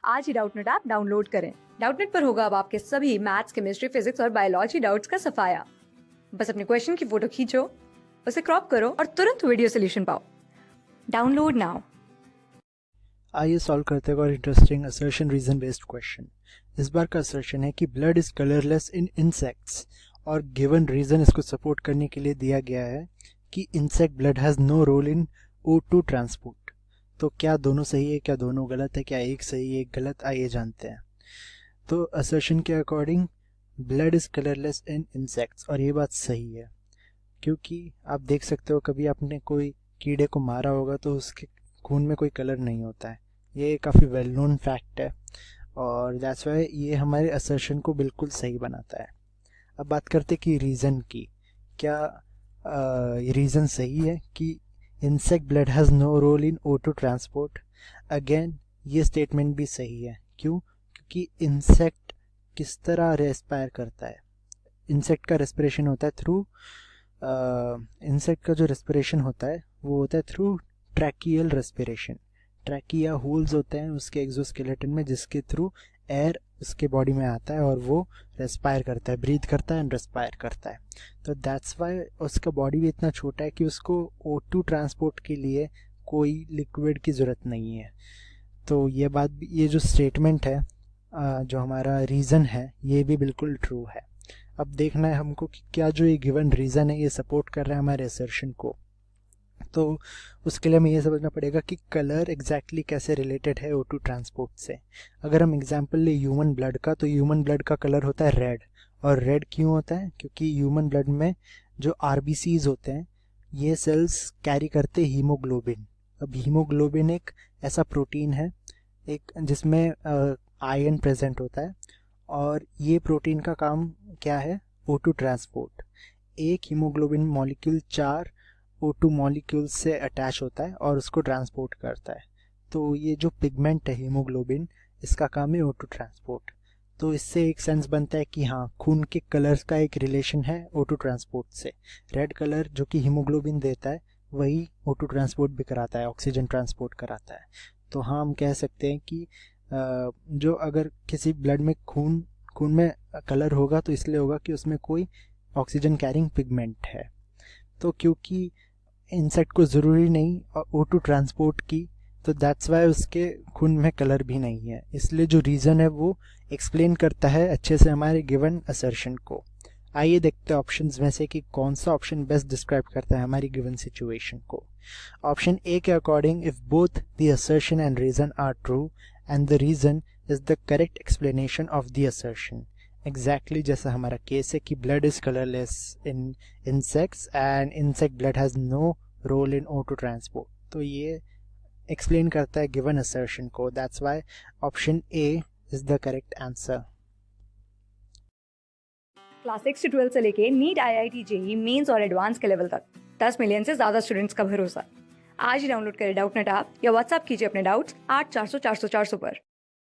आज ही Doubtnut app download करें। Doubtnut पर होगा अब आपके सभी मैथ्स, केमिस्ट्री, फिजिक्स और बायोलॉजी डाउट्स का सफाया। बस अपने क्वेश्चन की फोटो खींचो, उसे क्रॉप करो और तुरंत वीडियो सोल्यूशन पाओ। Download now. आइए सॉल्व करते हैं और interesting assertion reason based question. इस बार का असर्शन है कि blood is colourless in insects और गिवन रीजन इसको सपोर्ट करने के लिए दिया गया है कि insect blood has no role in O2 transport. तो क्या दोनों सही है, क्या दोनों गलत है, क्या एक सही है एक गलत, आइए जानते हैं। तो असर्शन के according blood is colourless in insects और ये बात सही है, क्योंकि आप देख सकते हो कभी आपने कोई कीड़े को मारा होगा तो उसके खून में कोई कलर नहीं होता है। ये काफ़ी वेल नोन फैक्ट है और दैट्स वाई ये हमारे असर्शन को बिल्कुल सही बनाता है। अब बात करते कि रीज़न की, क्या रीज़न सही है कि insect blood has no role in O2 transport. Again ये स्टेटमेंट भी सही है। क्यों? क्योंकि इंसेक्ट किस तरह रेस्पायर करता है। इंसेक्ट का रेस्पिरेशन होता है थ्रू इंसेक्ट का जो रेस्पिरेशन होता है वो होता है through tracheal respiration. Trachea holes होते हैं उसके एक्सोस्केलेटन में जिसके थ्रू एयर उसके बॉडी में आता है और वो रेस्पायर करता है, ब्रीथ करता है एंड रेस्पायर करता है। तो दैट्स वाई उसका बॉडी भी इतना छोटा है कि उसको O2 ट्रांसपोर्ट के लिए कोई लिक्विड की ज़रूरत नहीं है। तो ये बात भी, ये जो स्टेटमेंट है जो हमारा रीज़न है ये भी बिल्कुल ट्रू है। अब देखना है हमको कि क्या जो ये गिवन रीज़न है ये सपोर्ट कर रहा है हमारे असर्शन को। तो उसके लिए हमें ये समझना पड़ेगा कि कलर एग्जैक्टली कैसे रिलेटेड है O2 ट्रांसपोर्ट से। अगर हम एग्जांपल ले ह्यूमन ब्लड का, तो ह्यूमन ब्लड का कलर होता है रेड। और रेड क्यों होता है? क्योंकि ह्यूमन ब्लड में जो RBCs होते हैं ये सेल्स कैरी करते हीमोग्लोबिन। अब हीमोग्लोबिन एक ऐसा प्रोटीन है एक जिसमें आयरन प्रेजेंट होता है और ये प्रोटीन का काम क्या है? O2 transport. एक हीमोग्लोबिन मॉलिक्यूल 4 O2 मॉलिक्यूल से अटैच होता है और उसको ट्रांसपोर्ट करता है। तो ये जो पिगमेंट है हीमोग्लोबिन, इसका काम है O2 ट्रांसपोर्ट। तो इससे एक सेंस बनता है कि हाँ, खून के कलर्स का एक रिलेशन है O2 ट्रांसपोर्ट से। रेड कलर जो कि हीमोग्लोबिन देता है वही O2 ट्रांसपोर्ट भी कराता है, ऑक्सीजन ट्रांसपोर्ट कराता है। तो हाँ, हम कह सकते हैं कि जो अगर किसी ब्लड में खून में कलर होगा तो इसलिए होगा कि उसमें कोई ऑक्सीजन कैरिंग पिगमेंट है। तो क्योंकि इंसेक्ट को ज़रूरी नहीं O2 ट्रांसपोर्ट की, तो दैट्स वाई उसके खून में कलर भी नहीं है। इसलिए जो रीज़न है वो एक्सप्लेन करता है अच्छे से हमारे गिवन असर्शन को। आइए देखते हैं ऑप्शंस में से कि कौन सा ऑप्शन बेस्ट डिस्क्राइब करता है हमारी गिवन सिचुएशन को। ऑप्शन ए के according, if both the assertion and reason are true and the reason is the correct explanation of the assertion. Exactly जैसा हमारा केस है कि blood is colourless in insects and insect blood has no role in O2 transport. तो ये explain करता है given assertion को। That's why option A is the correct answer. Class 6 से 12 से लेके नीट, IIT, JEE मेंस और एडवांस के लेवल तक 10 मिलियन से ज्यादा स्टूडेंट्स का भरोसा। आज ही डाउनलोड करें डाउटनेट ऐप या व्हाट्सएप कीजिए अपने डाउट्स 8400 400 400 पर।